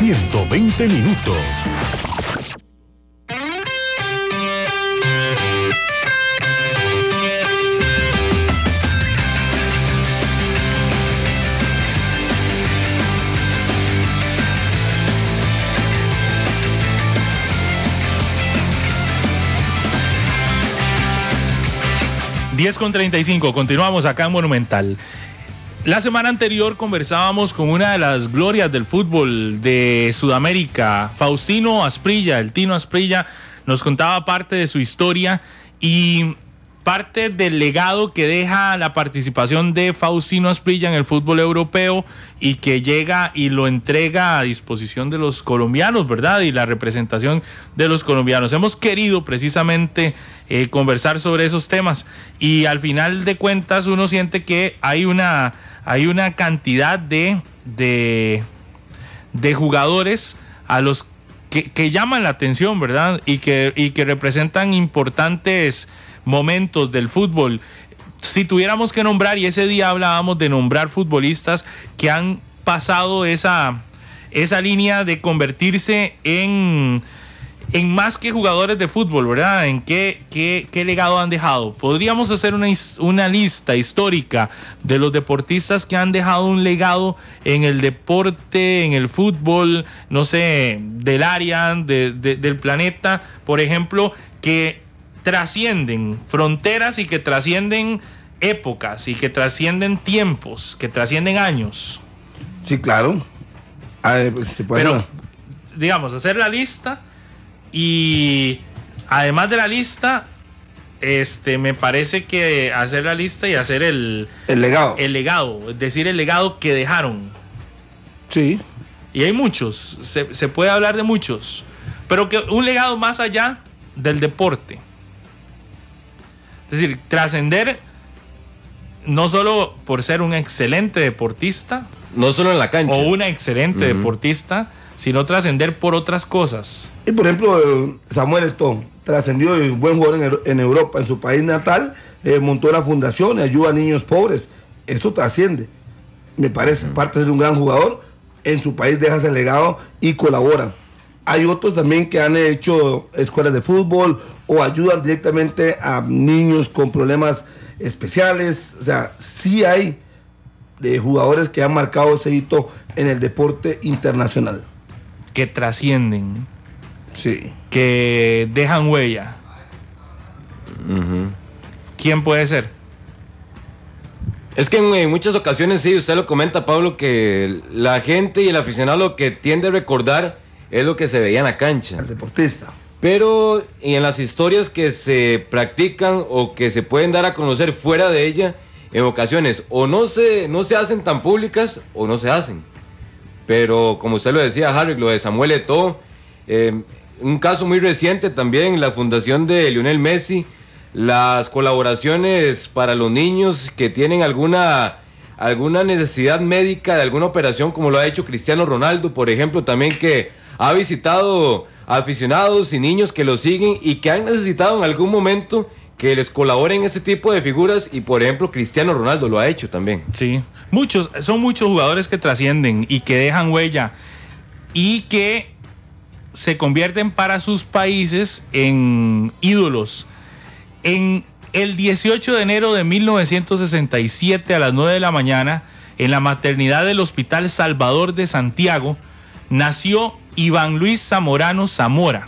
120 minutos. Con 35, continuamos acá en Monumental. La semana anterior conversábamos con una de las glorias del fútbol de Sudamérica, Faustino Asprilla, el Tino Asprilla, nos contaba parte de su historia y parte del legado que deja la participación de Faustino Asprilla en el fútbol europeo y que llega y lo entrega a disposición de los colombianos, ¿verdad? Y la representación de los colombianos. Hemos querido precisamente conversar sobre esos temas y al final de cuentas uno siente que hay una cantidad de jugadores a los que llaman la atención, ¿verdad? Y que representan importantes momentos del fútbol. Si tuviéramos que nombrar, y ese día hablábamos de nombrar futbolistas que han pasado esa línea de convertirse en más que jugadores de fútbol, ¿verdad? En qué legado han dejado. Podríamos hacer una lista histórica de los deportistas que han dejado un legado en el deporte, en el fútbol, no sé, del área, del planeta, por ejemplo, que trascienden fronteras y que trascienden épocas y que trascienden tiempos, que trascienden años. Sí, claro. Se puede. Pero, digamos, hacer la lista y además de la lista, me parece que hacer la lista y hacer el legado. El legado, es decir, el legado que dejaron. Sí. Y hay muchos, se puede hablar de muchos, pero que un legado más allá del deporte. Es decir, trascender no solo por ser un excelente deportista, no solo en la cancha, o una excelente deportista, sino trascender por otras cosas. Y por ejemplo, Samuel Eto'o trascendió de buen jugador en Europa, en su país natal, montó una fundación y ayuda a niños pobres. Eso trasciende, me parece. Aparte de ser un gran jugador, en su país deja ese legado y colabora. Hay otros también que han hecho escuelas de fútbol o ayudan directamente a niños con problemas especiales. O sea, sí hay jugadores que han marcado ese hito en el deporte internacional. Que trascienden. Sí. Que dejan huella. ¿Quién puede ser? Es que en muchas ocasiones, sí, usted lo comenta, Pablo, que la gente y el aficionado lo que tiende a recordar es lo que se veía en la cancha. El deportista. Pero en las historias que se practican o que se pueden dar a conocer fuera de ella, en ocasiones o no se hacen tan públicas o no se hacen. Pero como usted lo decía, Harry, lo de Samuel Eto'o, un caso muy reciente también, la fundación de Lionel Messi, las colaboraciones para los niños que tienen alguna necesidad médica de alguna operación, como lo ha hecho Cristiano Ronaldo, por ejemplo, también, que ha visitado aficionados y niños que lo siguen y que han necesitado en algún momento que les colaboren ese tipo de figuras, y por ejemplo Cristiano Ronaldo lo ha hecho también. Sí, son muchos jugadores que trascienden y que dejan huella y que se convierten para sus países en ídolos. En el 18 de enero de 1967 a las 9 de la mañana, en la maternidad del Hospital Salvador de Santiago, nació Iván Luis Zamorano Zamora,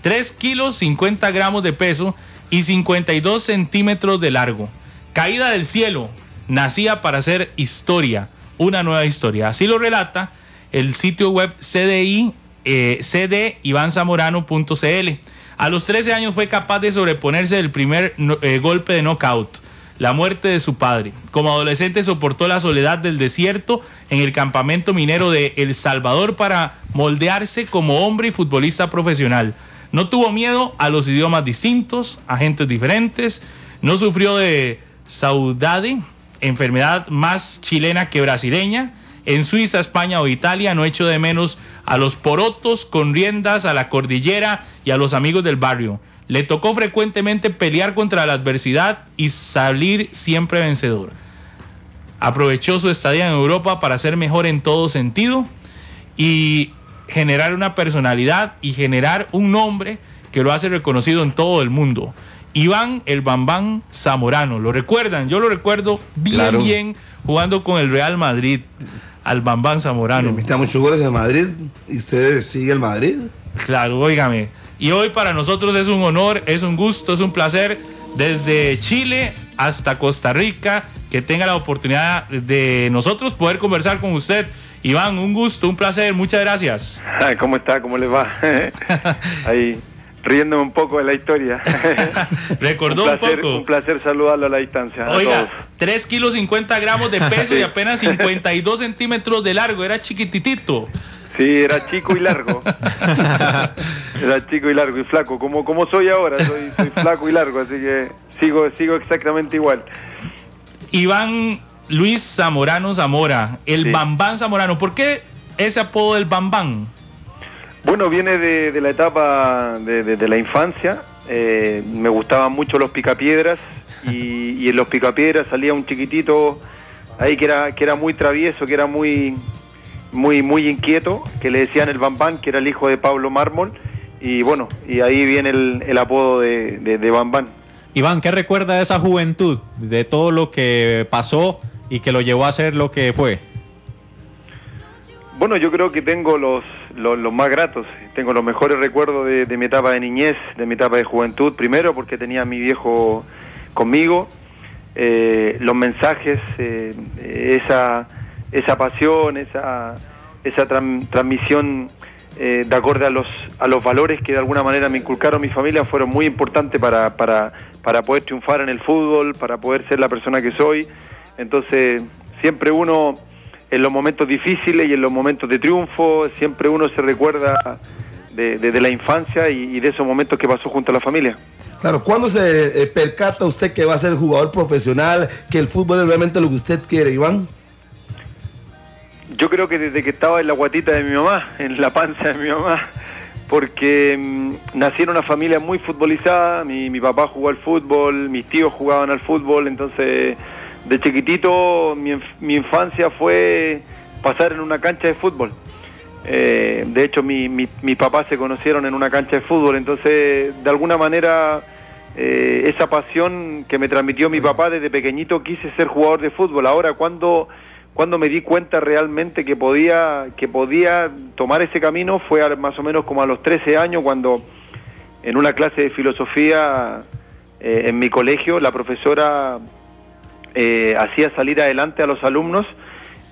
3 kilos 50 gramos de peso y 52 centímetros de largo. Caída del cielo, nacía para hacer historia, una nueva historia. Así lo relata el sitio web cdivanzamorano.cl. A los 13 años fue capaz de sobreponerse del primer golpe de knockout, la muerte de su padre. Como adolescente soportó la soledad del desierto en el campamento minero de El Salvador para moldearse como hombre y futbolista profesional. No tuvo miedo a los idiomas distintos, a gentes diferentes. No sufrió de saudade, enfermedad más chilena que brasileña. En Suiza, España o Italia no echó de menos a los porotos con riendas, a la cordillera y a los amigos del barrio. Le tocó frecuentemente pelear contra la adversidad y salir siempre vencedor. Aprovechó su estadía en Europa para ser mejor en todo sentido y generar una personalidad y generar un nombre que lo hace reconocido en todo el mundo. Iván el Bambán Zamorano, ¿lo recuerdan? Yo lo recuerdo bien jugando con el Real Madrid, al Bambán Zamorano. Metió muchos goles en Madrid y usted sigue el Madrid. Claro, óigame. Y hoy para nosotros es un honor, es un gusto, es un placer, desde Chile hasta Costa Rica, que tenga la oportunidad de nosotros poder conversar con usted. Iván, un gusto, un placer, muchas gracias. ¿Cómo está? ¿Cómo les va? Ahí, riéndome un poco de la historia. ¿Recordó un poco? Un placer saludarlo a la distancia. Oiga, 3 kilos 50 gramos de peso y apenas 52 centímetros de largo, era chiquititito. Sí, era chico y largo. Era chico y largo y flaco, como soy ahora, soy flaco y largo, así que sigo exactamente igual. Iván Luis Zamorano Zamora, el sí. Bambán Zamorano. ¿Por qué ese apodo del Bambán? Bueno, viene de la etapa de la infancia. Me gustaban mucho los picapiedras y en los picapiedras salía un chiquitito ahí que era muy travieso, que era muy inquieto, que le decían el Bambán, que era el hijo de Pablo Mármol, y bueno, y ahí viene el apodo de Bambán. Iván, ¿qué recuerda de esa juventud, de todo lo que pasó y que lo llevó a ser lo que fue? Bueno, yo creo que tengo los más gratos, tengo los mejores recuerdos de mi etapa de niñez, de mi etapa de juventud, primero porque tenía a mi viejo conmigo, los mensajes, esa pasión, esa transmisión de acorde a los valores que de alguna manera me inculcaron mi familia fueron muy importantes para poder triunfar en el fútbol, para poder ser la persona que soy. Entonces, siempre uno, en los momentos difíciles y en los momentos de triunfo, siempre uno se recuerda de la infancia y de esos momentos que pasó junto a la familia. Claro, ¿cuándo se percata usted que va a ser jugador profesional, que el fútbol es realmente lo que usted quiere, Iván? Yo creo que desde que estaba en la guatita de mi mamá, en la panza de mi mamá, porque nací en una familia muy futbolizada, mi papá jugó al fútbol, mis tíos jugaban al fútbol, entonces de chiquitito mi infancia fue pasar en una cancha de fútbol. De hecho mis papás se conocieron en una cancha de fútbol, entonces de alguna manera esa pasión que me transmitió mi papá desde pequeñito, quise ser jugador de fútbol. Ahora cuando me di cuenta realmente que podía tomar ese camino fue más o menos como a los 13 años, cuando en una clase de filosofía en mi colegio la profesora hacía salir adelante a los alumnos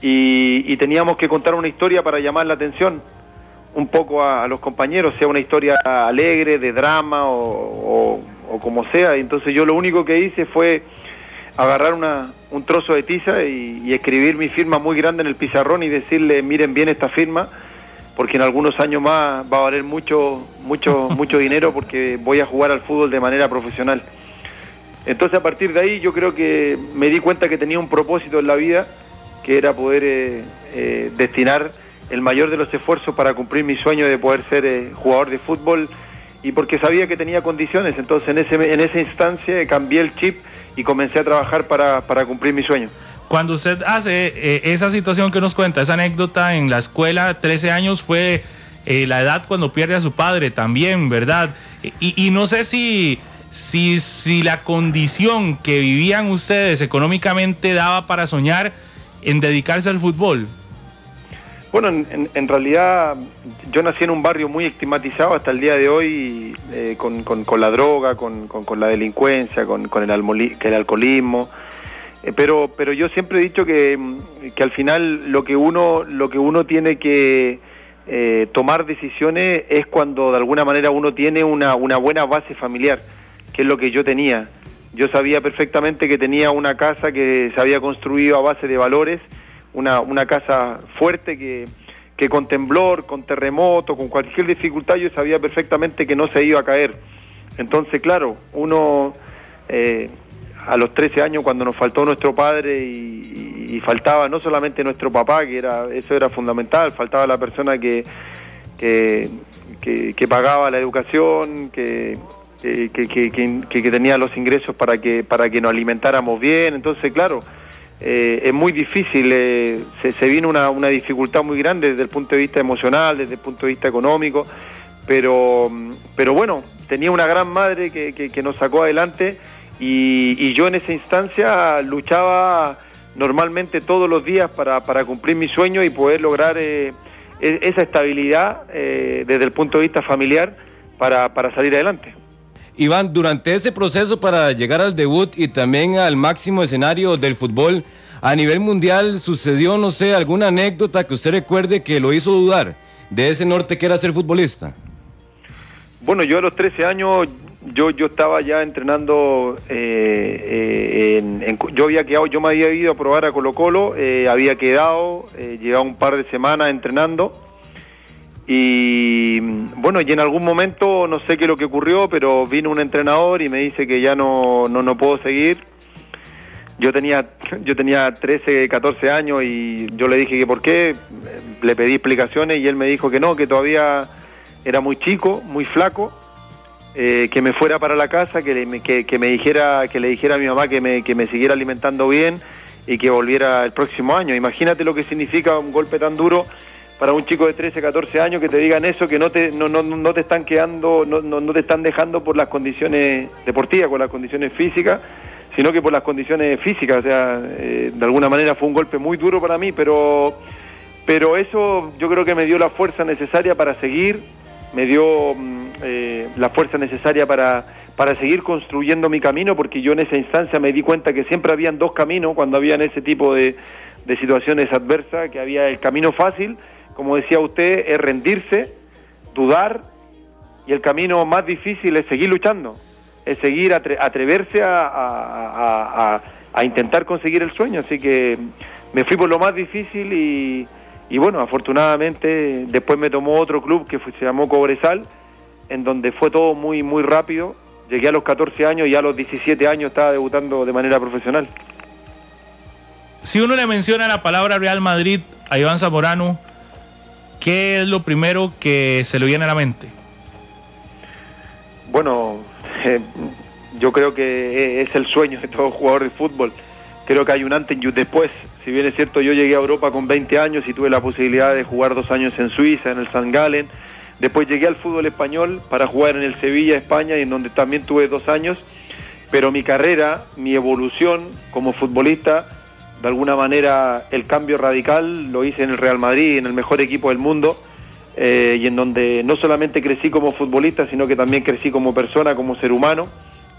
y teníamos que contar una historia para llamar la atención un poco a los compañeros, sea una historia alegre, de drama o como sea. Y entonces yo lo único que hice fue agarrar un trozo de tiza y escribir mi firma muy grande en el pizarrón y decirle: miren bien esta firma, porque en algunos años más va a valer mucho dinero, porque voy a jugar al fútbol de manera profesional. Entonces a partir de ahí yo creo que me di cuenta que tenía un propósito en la vida, que era poder destinar el mayor de los esfuerzos para cumplir mi sueño de poder ser jugador de fútbol, y porque sabía que tenía condiciones. Entonces en esa instancia cambié el chip y comencé a trabajar para cumplir mi sueño. Cuando usted hace esa situación que nos cuenta, esa anécdota en la escuela, 13 años fue la edad cuando pierde a su padre también, ¿verdad? Y no sé si la condición que vivían ustedes económicamente daba para soñar en dedicarse al fútbol. Bueno, en realidad yo nací en un barrio muy estigmatizado hasta el día de hoy, con la droga, con la delincuencia, con el alcoholismo, pero yo siempre he dicho que al final lo que uno tiene que tomar decisiones es cuando de alguna manera uno tiene una buena base familiar, que es lo que yo tenía. Yo sabía perfectamente que tenía una casa que se había construido a base de valores, una casa fuerte que con temblor, con terremoto, con cualquier dificultad, yo sabía perfectamente que no se iba a caer. Entonces, claro, uno a los 13 años, cuando nos faltó nuestro padre y faltaba no solamente nuestro papá, eso era fundamental, faltaba la persona que pagaba la educación, que tenía los ingresos para que nos alimentáramos bien. Entonces, claro, es muy difícil, se viene una dificultad muy grande desde el punto de vista emocional, desde el punto de vista económico, pero bueno, tenía una gran madre que nos sacó adelante y yo en esa instancia luchaba normalmente todos los días para cumplir mi sueño y poder lograr esa estabilidad desde el punto de vista familiar para salir adelante. Iván, durante ese proceso para llegar al debut y también al máximo escenario del fútbol a nivel mundial, ¿sucedió, no sé, alguna anécdota que usted recuerde que lo hizo dudar de ese norte que era ser futbolista? Bueno, yo a los 13 años, yo estaba ya entrenando, yo me había ido a probar a Colo-Colo, había quedado, llevaba un par de semanas entrenando, y bueno, y en algún momento, no sé qué es lo que ocurrió, pero vino un entrenador y me dice que ya no puedo seguir. Yo tenía 13, 14 años y yo le dije que por qué, le pedí explicaciones y él me dijo que no, que todavía era muy chico, muy flaco, que me fuera para la casa, que le dijera a mi mamá que me siguiera alimentando bien y que volviera el próximo año. Imagínate lo que significa un golpe tan duro para un chico de 13, 14 años, que te digan eso, que no te están quedando, no te están dejando por las condiciones deportivas, por las condiciones físicas, sino que por las condiciones físicas. O sea, de alguna manera fue un golpe muy duro para mí, pero eso yo creo que me dio la fuerza necesaria para seguir, me dio la fuerza necesaria para seguir construyendo mi camino, porque yo en esa instancia me di cuenta que siempre habían dos caminos cuando habían ese tipo de situaciones adversas, que había el camino fácil, como decía usted, es rendirse, dudar, y el camino más difícil es seguir luchando, es seguir, atreverse a intentar conseguir el sueño. Así que me fui por lo más difícil y bueno, afortunadamente después me tomó otro club que se llamó Cobresal, en donde fue todo muy, muy rápido. Llegué a los 14 años y a los 17 años estaba debutando de manera profesional. Si uno le menciona la palabra Real Madrid a Iván Zamorano, ¿qué es lo primero que se le viene a la mente? Bueno, yo creo que es el sueño de todo jugador de fútbol. Creo que hay un antes y un después. Si bien es cierto, yo llegué a Europa con 20 años y tuve la posibilidad de jugar 2 años en Suiza, en el St. Gallen. Después llegué al fútbol español para jugar en el Sevilla, España, y en donde también tuve 2 años. Pero mi carrera, mi evolución como futbolista, de alguna manera el cambio radical lo hice en el Real Madrid, en el mejor equipo del mundo, y en donde no solamente crecí como futbolista, sino que también crecí como persona, como ser humano,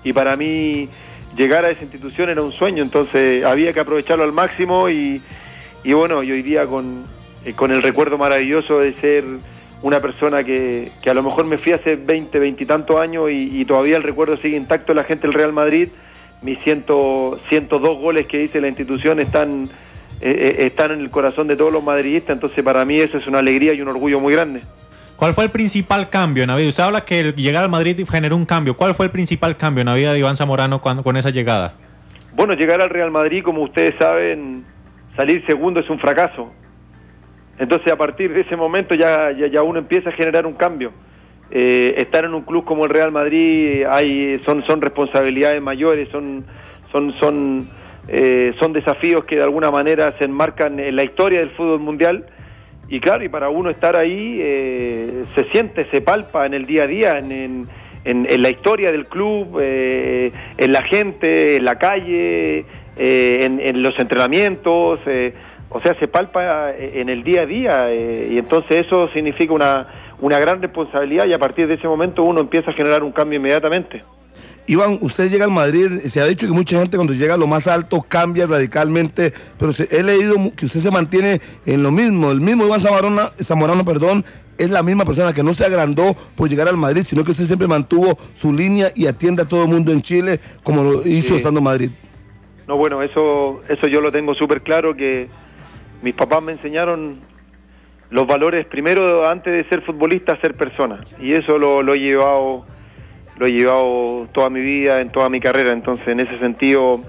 y para mí llegar a esa institución era un sueño. Entonces había que aprovecharlo al máximo y bueno, y hoy día con el recuerdo maravilloso de ser una persona que a lo mejor me fui hace 20 y tantos años y todavía el recuerdo sigue intacto de la gente del Real Madrid. Mis 102 goles que hice en la institución están en el corazón de todos los madridistas, entonces para mí eso es una alegría y un orgullo muy grande. ¿Cuál fue el principal cambio en la vida? Usted habla que llegar al Madrid generó un cambio. ¿Cuál fue el principal cambio en la vida de Iván Zamorano con esa llegada? Bueno, llegar al Real Madrid, como ustedes saben, salir segundo es un fracaso. Entonces a partir de ese momento ya uno empieza a generar un cambio. Estar en un club como el Real Madrid son responsabilidades mayores, son desafíos que de alguna manera se enmarcan en la historia del fútbol mundial, y claro, y para uno estar ahí se siente, se palpa en el día a día, en la historia del club, en la gente, en la calle, en los entrenamientos, o sea, se palpa en el día a día, y entonces eso significa una gran responsabilidad, y a partir de ese momento uno empieza a generar un cambio inmediatamente. Iván, usted llega al Madrid, se ha dicho que mucha gente cuando llega a lo más alto cambia radicalmente, pero he leído que usted se mantiene en lo mismo. El mismo Iván Zamorano, es la misma persona, que no se agrandó por llegar al Madrid, sino que usted siempre mantuvo su línea y atiende a todo el mundo en Chile, como lo hizo estando en Madrid. No, bueno, eso yo lo tengo súper claro, que mis papás me enseñaron los valores, primero, antes de ser futbolista, ser persona, y eso lo he llevado toda mi vida, en toda mi carrera. Entonces, en ese sentido,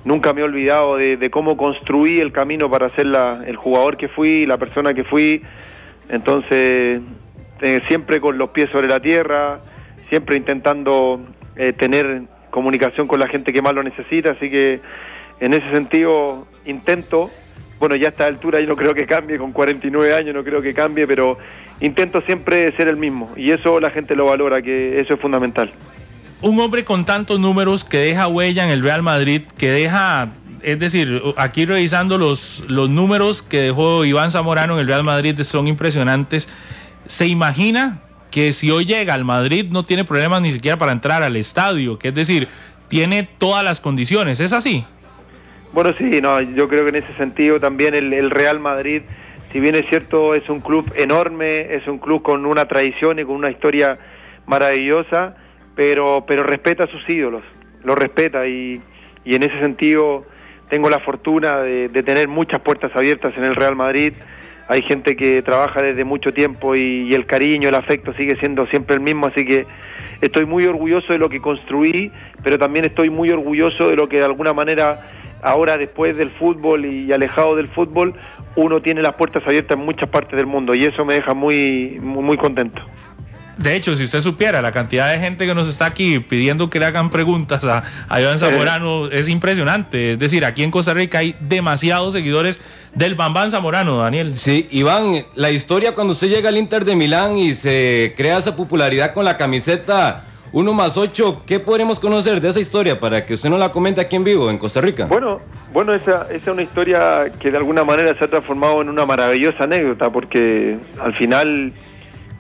nunca me he olvidado de cómo construí el camino para ser el jugador que fui, la persona que fui. Entonces, siempre con los pies sobre la tierra, siempre intentando tener comunicación con la gente que más lo necesita. Así que En ese sentido, intento, bueno, ya a esta altura yo no creo que cambie, con 49 años no creo que cambie, pero intento siempre ser el mismo, y eso la gente lo valora, que eso es fundamental. Un hombre con tantos números que deja huella en el Real Madrid, que deja, es decir, aquí revisando los números que dejó Iván Zamorano en el Real Madrid son impresionantes. ¿Se imagina que si hoy llega al Madrid no tiene problemas ni siquiera para entrar al estadio? Que es decir, tiene todas las condiciones, ¿es así? Bueno, sí, no, yo creo que en ese sentido también el Real Madrid, si bien es cierto, es un club enorme, es un club con una tradición y con una historia maravillosa, pero respeta a sus ídolos, lo respeta, y en ese sentido tengo la fortuna de tener muchas puertas abiertas en el Real Madrid. Hay gente que trabaja desde mucho tiempo y el cariño, el afecto sigue siendo siempre el mismo, así que estoy muy orgulloso de lo que construí, pero también estoy muy orgulloso de lo que de alguna manera ahora, después del fútbol y alejado del fútbol, uno tiene las puertas abiertas en muchas partes del mundo, y eso me deja muy, muy, muy contento. De hecho, si usted supiera la cantidad de gente que nos está aquí pidiendo que le hagan preguntas a Iván Zamorano, es impresionante. Es decir, aquí en Costa Rica hay demasiados seguidores del Bambán Zamorano, Daniel. Sí, Iván, la historia cuando usted llega al Inter de Milán y se crea esa popularidad con la camiseta 1+8, ¿qué podremos conocer de esa historia para que usted nos la comente aquí en vivo en Costa Rica? Bueno, esa es una historia que de alguna manera se ha transformado en una maravillosa anécdota, porque al final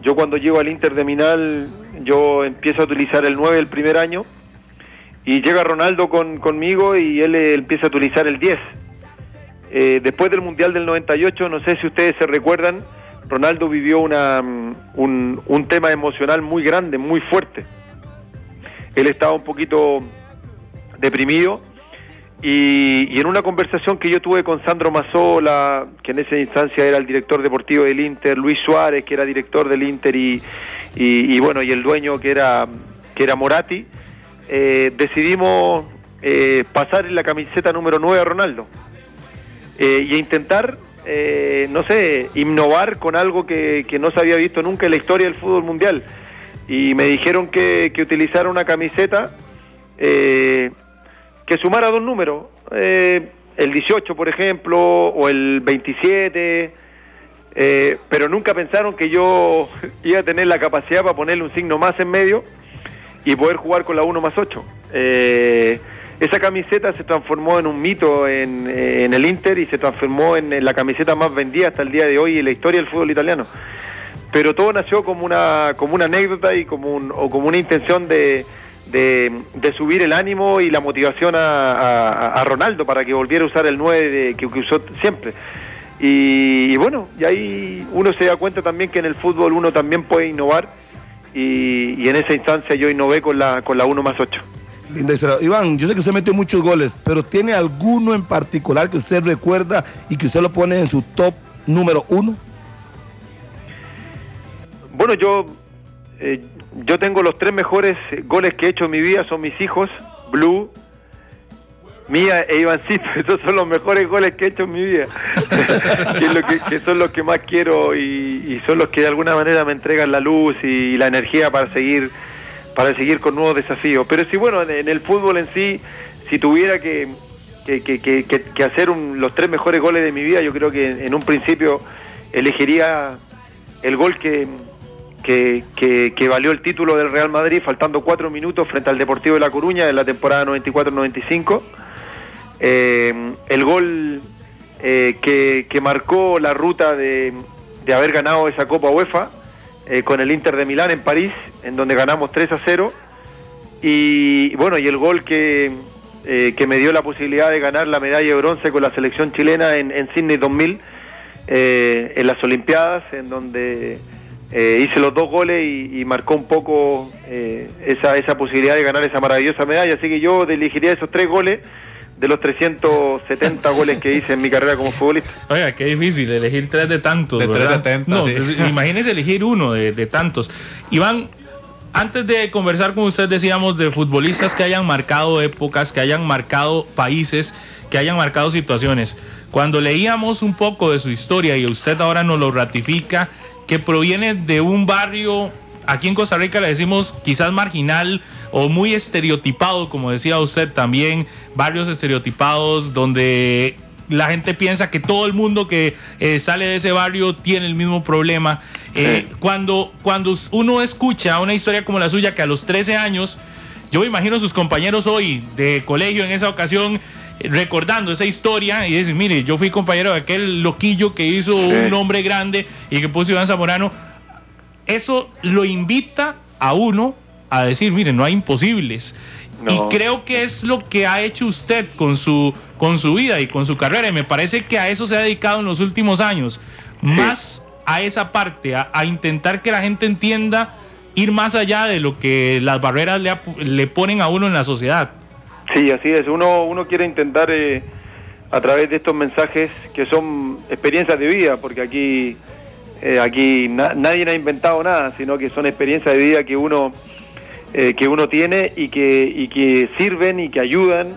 yo cuando llego al Inter de Milán, yo empiezo a utilizar el 9 el primer año, y llega Ronaldo conmigo y él empieza a utilizar el 10. Después del Mundial del 98, no sé si ustedes se recuerdan, Ronaldo vivió un tema emocional muy grande, muy fuerte. Él estaba un poquito deprimido, y en una conversación que yo tuve con Sandro Mazzola, que en esa instancia era el director deportivo del Inter, Luis Suárez, que era director del Inter, y bueno, y el dueño que era Moratti, decidimos pasar en la camiseta número 9 a Ronaldo, y intentar, no sé, innovar con algo que no se había visto nunca en la historia del fútbol mundial. Y me dijeron que utilizara una camiseta que sumara dos números, el 18 por ejemplo, o el 27, pero nunca pensaron que yo iba a tener la capacidad para ponerle un signo más en medio y poder jugar con la 1+8. Esa camiseta se transformó en un mito en el Inter, y se transformó en la camiseta más vendida hasta el día de hoy en la historia del fútbol italiano. Pero todo nació como una anécdota y como una intención de subir el ánimo y la motivación a Ronaldo para que volviera a usar el 9 que usó siempre. Y bueno, y ahí uno se da cuenta también que en el fútbol uno también puede innovar, y en esa instancia yo innové con la 1+8. Linda historia. Iván, yo sé que usted metió muchos goles, pero ¿tiene alguno en particular que usted recuerda y que usted lo pone en su top número 1? Bueno, yo tengo los 3 mejores goles que he hecho en mi vida, son mis hijos, Blue, Mía e Ivancito. Esos son los mejores goles que he hecho en mi vida, que son los que más quiero, y son los que de alguna manera me entregan la luz y la energía para seguir con nuevos desafíos. Pero sí, bueno, en el fútbol en sí, si tuviera que hacer los 3 mejores goles de mi vida, yo creo que en un principio elegiría el gol que valió el título del Real Madrid faltando 4 minutos frente al Deportivo de La Coruña en la temporada 94-95. El gol que marcó la ruta de haber ganado esa Copa UEFA con el Inter de Milán en París, en donde ganamos 3-0. Y bueno, y el gol que me dio la posibilidad de ganar la medalla de bronce con la selección chilena en Sydney 2000, en las Olimpiadas, en donde hice los 2 goles y marcó un poco esa posibilidad de ganar esa maravillosa medalla. Así que yo elegiría esos 3 goles de los 370 goles que hice en mi carrera como futbolista. Oiga, qué difícil elegir 3 de tantos, de ¿verdad? 370, no, sí. Imagínese elegir uno de tantos. Iván, antes de conversar con usted decíamos de futbolistas que hayan marcado épocas, que hayan marcado países, que hayan marcado situaciones. Cuando leíamos un poco de su historia, y usted ahora nos lo ratifica, que proviene de un barrio aquí en Costa Rica le decimos quizás marginal o muy estereotipado, como decía usted también, barrios estereotipados donde la gente piensa que todo el mundo que sale de ese barrio tiene el mismo problema. Cuando uno escucha una historia como la suya, que a los 13 años, yo me imagino sus compañeros hoy de colegio en esa ocasión recordando esa historia y dicen, mire, yo fui compañero de aquel loquillo que hizo un hombre grande y que puso Iván Zamorano. Eso lo invita a uno a decir, mire, no hay imposibles. No. Y creo que es lo que ha hecho usted con su vida y con su carrera. Y me parece que a eso se ha dedicado en los últimos años. Más a esa parte, a intentar que la gente entienda, ir más allá de lo que las barreras le ponen a uno en la sociedad. Sí, así es. Uno quiere intentar a través de estos mensajes que son experiencias de vida, porque aquí nadie ha inventado nada, sino que son experiencias de vida que uno tiene y que sirven y que ayudan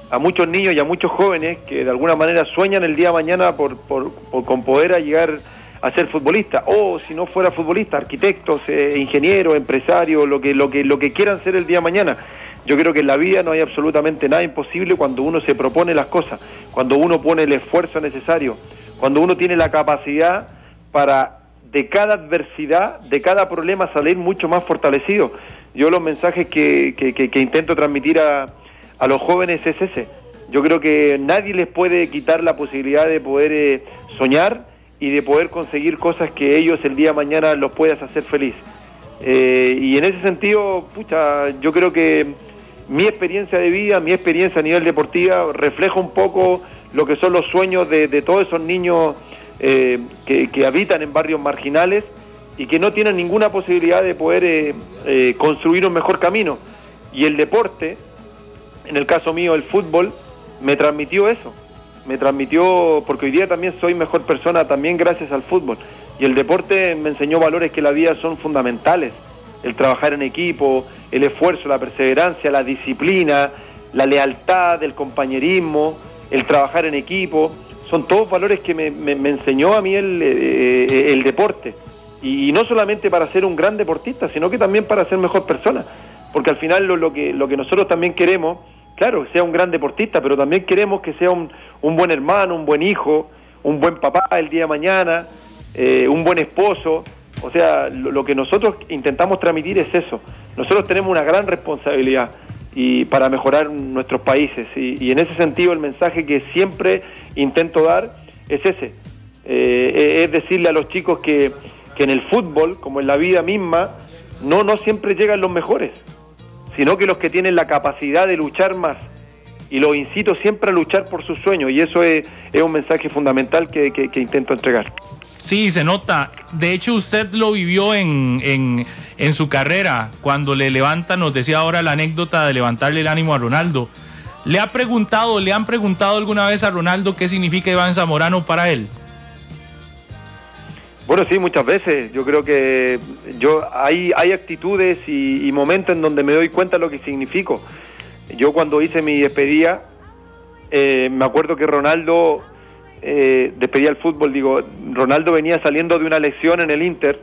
a muchos niños y a muchos jóvenes que de alguna manera sueñan el día de mañana con poder llegar a ser futbolista, o si no fuera futbolista, arquitectos, ingenieros, empresarios, lo que quieran ser el día de mañana. Yo creo que en la vida no hay absolutamente nada imposible cuando uno se propone las cosas, cuando uno pone el esfuerzo necesario, cuando uno tiene la capacidad para de cada adversidad, de cada problema salir mucho más fortalecido. Yo los mensajes que intento transmitir a los jóvenes es ese. Yo creo que nadie les puede quitar la posibilidad de poder soñar y de poder conseguir cosas que ellos el día de mañana los puedas hacer feliz. Y en ese sentido, yo creo que mi experiencia de vida, mi experiencia a nivel deportiva refleja un poco lo que son los sueños de todos esos niños que habitan en barrios marginales y que no tienen ninguna posibilidad de poder construir un mejor camino. Y el deporte, en el caso mío el fútbol, me transmitió eso, porque hoy día también soy mejor persona también gracias al fútbol, y el deporte me enseñó valores que en la vida son fundamentales: el trabajar en equipo, el esfuerzo, la perseverancia, la disciplina, la lealtad, el compañerismo, el trabajar en equipo. Son todos valores que me enseñó a mí el deporte. Y no solamente para ser un gran deportista, sino que también para ser mejor persona. Porque al final lo que nosotros también queremos, claro, sea un gran deportista, pero también queremos que sea un buen hermano, un buen hijo, un buen papá el día de mañana, un buen esposo. O sea, lo que nosotros intentamos transmitir es eso. Nosotros tenemos una gran responsabilidad y para mejorar nuestros países. Y en ese sentido el mensaje que siempre intento dar es ese. Es decirle a los chicos que en el fútbol, como en la vida misma, no siempre llegan los mejores, sino que los que tienen la capacidad de luchar más. Y los incito siempre a luchar por sus sueños, y eso es un mensaje fundamental que intento entregar. Sí, se nota. De hecho, usted lo vivió en su carrera, cuando le nos decía ahora la anécdota de levantarle el ánimo a Ronaldo. ¿Le han preguntado alguna vez a Ronaldo qué significa Iván Zamorano para él? Bueno, sí, muchas veces. Yo creo que hay actitudes y momentos en donde me doy cuenta de lo que significo. Yo cuando hice mi despedida, me acuerdo que Ronaldo, despedía el fútbol, Ronaldo venía saliendo de una lesión en el Inter.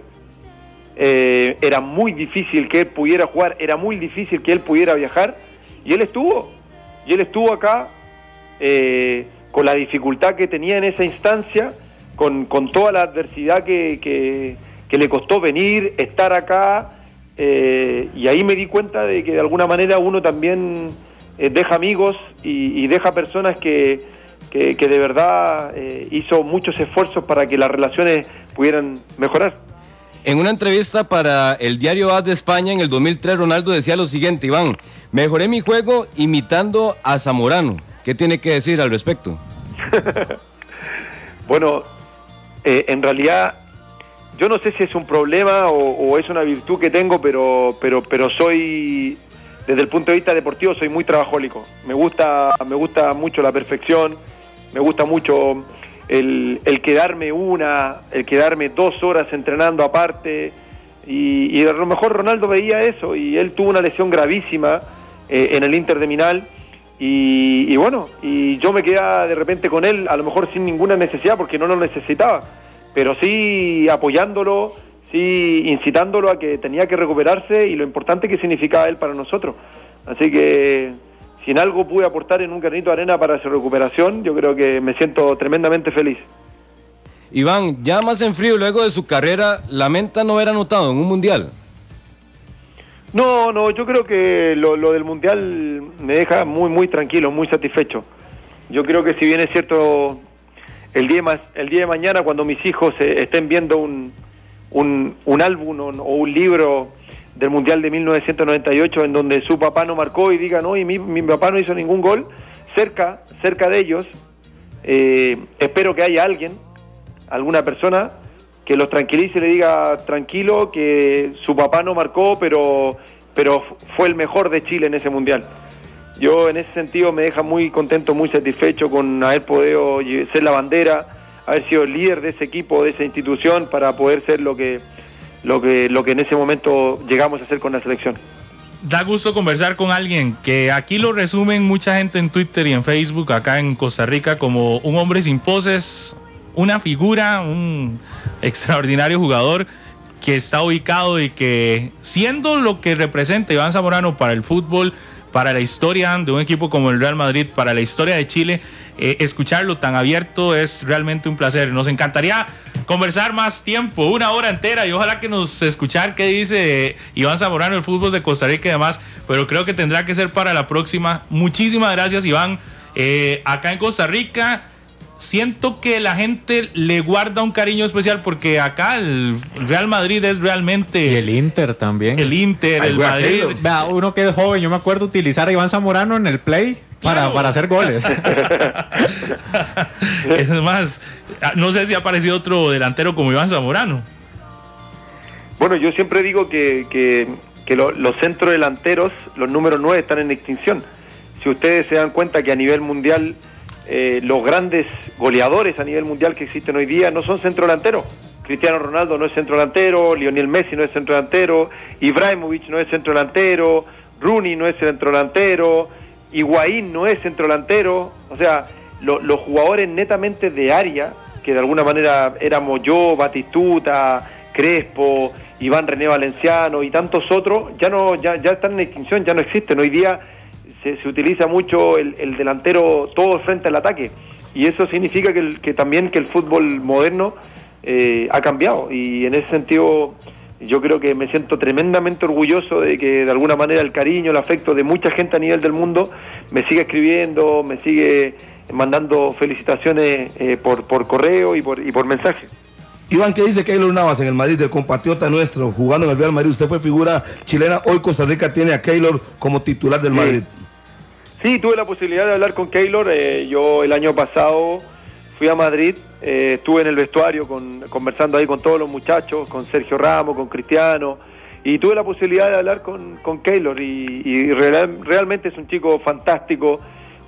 Era muy difícil que él pudiera jugar, era muy difícil que él pudiera viajar, y él estuvo acá con la dificultad que tenía en esa instancia, con toda la adversidad que le costó venir, estar acá, y ahí me di cuenta de que de alguna manera uno también deja amigos y deja personas que de verdad hizo muchos esfuerzos para que las relaciones pudieran mejorar. En una entrevista para el diario AS de España en el 2003, Ronaldo decía lo siguiente: Iván, mejoré mi juego imitando a Zamorano. ¿Qué tiene que decir al respecto? Bueno, en realidad yo no sé si es un problema o es una virtud que tengo, pero soy, desde el punto de vista deportivo, soy muy trabajólico. Me gusta mucho la perfección, me gusta mucho el quedarme 2 horas entrenando aparte, y a lo mejor Ronaldo veía eso, y él tuvo una lesión gravísima en el Inter de Milán, y bueno, y yo me quedaba de repente con él, a lo mejor sin ninguna necesidad, porque no lo necesitaba, pero sí apoyándolo, sí incitándolo a que tenía que recuperarse y lo importante que significaba él para nosotros. Así que si en algo pude aportar en un granito de arena para su recuperación, yo creo que me siento tremendamente feliz. Iván, ya más en frío, luego de su carrera, ¿lamenta no haber anotado en un mundial? No, yo creo que lo del mundial me deja muy tranquilo, muy satisfecho. Yo creo que si bien es cierto, el día de mañana cuando mis hijos estén viendo un álbum o un libro del mundial de 1998 en donde su papá no marcó y diga, no, y mi papá no hizo ningún gol, cerca de ellos, espero que haya alguna persona que los tranquilice y le diga, tranquilo, que su papá no marcó, pero fue el mejor de Chile en ese mundial. Yo en ese sentido me deja muy contento, muy satisfecho con haber podido ser la bandera, haber sido el líder de ese equipo, de esa institución, para poder ser lo que en ese momento llegamos a hacer con la selección. Da gusto conversar con alguien que aquí lo resumen mucha gente en Twitter y en Facebook acá en Costa Rica como un hombre sin poses, una figura, un extraordinario jugador que está ubicado y que, siendo lo que representa Iván Zamorano para el fútbol, para la historia de un equipo como el Real Madrid, para la historia de Chile, escucharlo tan abierto es realmente un placer. Nos encantaría conversar más tiempo, 1 hora entera, y ojalá que nos escuchar qué dice Iván Zamorano del fútbol de Costa Rica y demás, pero creo que tendrá que ser para la próxima. Muchísimas gracias, Iván. Acá en Costa Rica siento que la gente le guarda un cariño especial porque acá el Real Madrid es realmente... Y el Inter también. El Inter, el Madrid. Vea, uno que es joven, yo me acuerdo utilizar a Iván Zamorano en el Play para hacer goles. Es más, no sé si ha aparecido otro delantero como Iván Zamorano. Bueno, yo siempre digo que los centrodelanteros, los números 9 están en extinción. Si ustedes se dan cuenta que a nivel mundial... los grandes goleadores a nivel mundial que existen hoy día no son centrodelanteros. Cristiano Ronaldo no es centrodelantero, Lionel Messi no es centrodelantero, Ibrahimovic no es centrodelantero, Rooney no es centrodelantero, Higuaín no es centrodelantero. O sea, los jugadores netamente de área, que de alguna manera éramos yo, Batistuta, Crespo, Iván René Valenciano y tantos otros, ya están en extinción, ya no existen. Hoy día se utiliza mucho el delantero todo frente al ataque, y eso significa que también el fútbol moderno ha cambiado, y en ese sentido yo creo que me siento tremendamente orgulloso de que de alguna manera el cariño, el afecto de mucha gente a nivel del mundo me sigue escribiendo, me sigue mandando felicitaciones por correo y por mensaje. Iván, ¿qué dice Keylor Navas en el Madrid, el compatriota nuestro, jugando en el Real Madrid? Usted fue figura chilena, hoy Costa Rica tiene a Keylor como titular del Madrid. Sí, tuve la posibilidad de hablar con Keylor. Yo el año pasado fui a Madrid, estuve en el vestuario conversando ahí con todos los muchachos, con Sergio Ramos, con Cristiano, y tuve la posibilidad de hablar con Keylor, y realmente es un chico fantástico,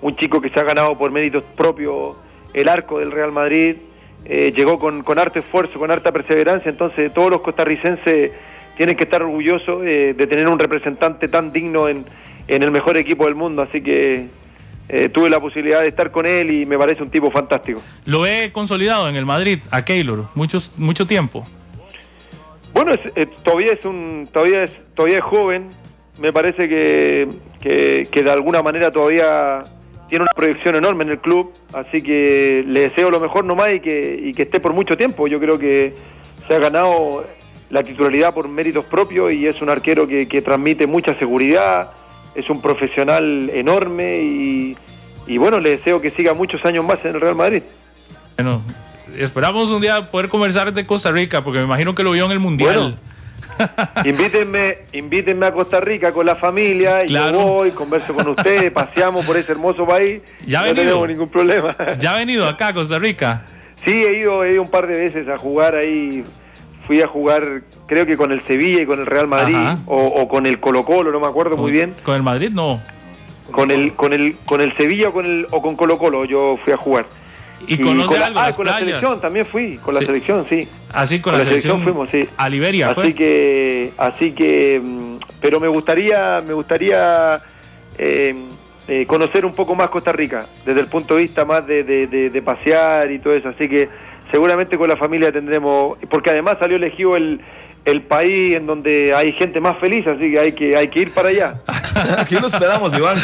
un chico que se ha ganado por méritos propios el arco del Real Madrid, llegó con harto esfuerzo, con harta perseverancia. Entonces todos los costarricenses tienen que estar orgullosos de tener un representante tan digno en el mejor equipo del mundo, así que tuve la posibilidad de estar con él y me parece un tipo fantástico. ¿Lo he consolidado en el Madrid a Keylor mucho tiempo? Bueno, todavía es joven, me parece que de alguna manera todavía tiene una proyección enorme en el club, así que le deseo lo mejor nomás y que esté por mucho tiempo. Yo creo que se ha ganado la titularidad por méritos propios y es un arquero que transmite mucha seguridad. Es un profesional enorme y bueno, le deseo que siga muchos años más en el Real Madrid. Bueno, esperamos un día poder conversar de Costa Rica, porque me imagino que lo vio en el Mundial. Bueno, invítenme a Costa Rica con la familia y claro. Yo voy, converso con ustedes, paseamos por ese hermoso país. ¿Ya ha no venido? tenemos ningún problema. ¿Ya ha venido acá a Costa Rica? Sí, he ido un par de veces a jugar ahí. Fui a jugar, creo que con el Sevilla y con el Real Madrid, o con el Colo-Colo, no me acuerdo muy bien. ¿Con el Madrid no? Con el Sevilla o con Colo-Colo yo fui a jugar. ¿Y conoce algo? Con la selección también fui, con la selección, sí. Así con la selección fuimos, sí. A Liberia así que pero me gustaría conocer un poco más Costa Rica, desde el punto de vista más de pasear y todo eso, así que seguramente con la familia tendremos, porque además salió elegido el el país en donde hay gente más feliz, así que hay que ir para allá. Aquí lo esperamos, Iván.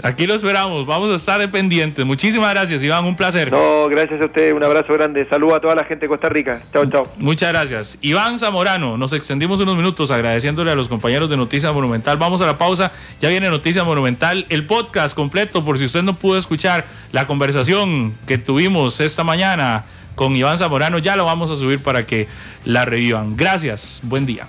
Aquí lo esperamos, vamos a estar pendientes. Muchísimas gracias, Iván, un placer. No, gracias a usted, un abrazo grande. Saludos a toda la gente de Costa Rica. Chao, chao. Muchas gracias. Iván Zamorano, nos extendimos unos minutos agradeciéndole a los compañeros de Noticias Monumental. Vamos a la pausa, ya viene Noticias Monumental, el podcast completo, por si usted no pudo escuchar la conversación que tuvimos esta mañana con Iván Zamorano, ya lo vamos a subir para que la revivan. Gracias, buen día.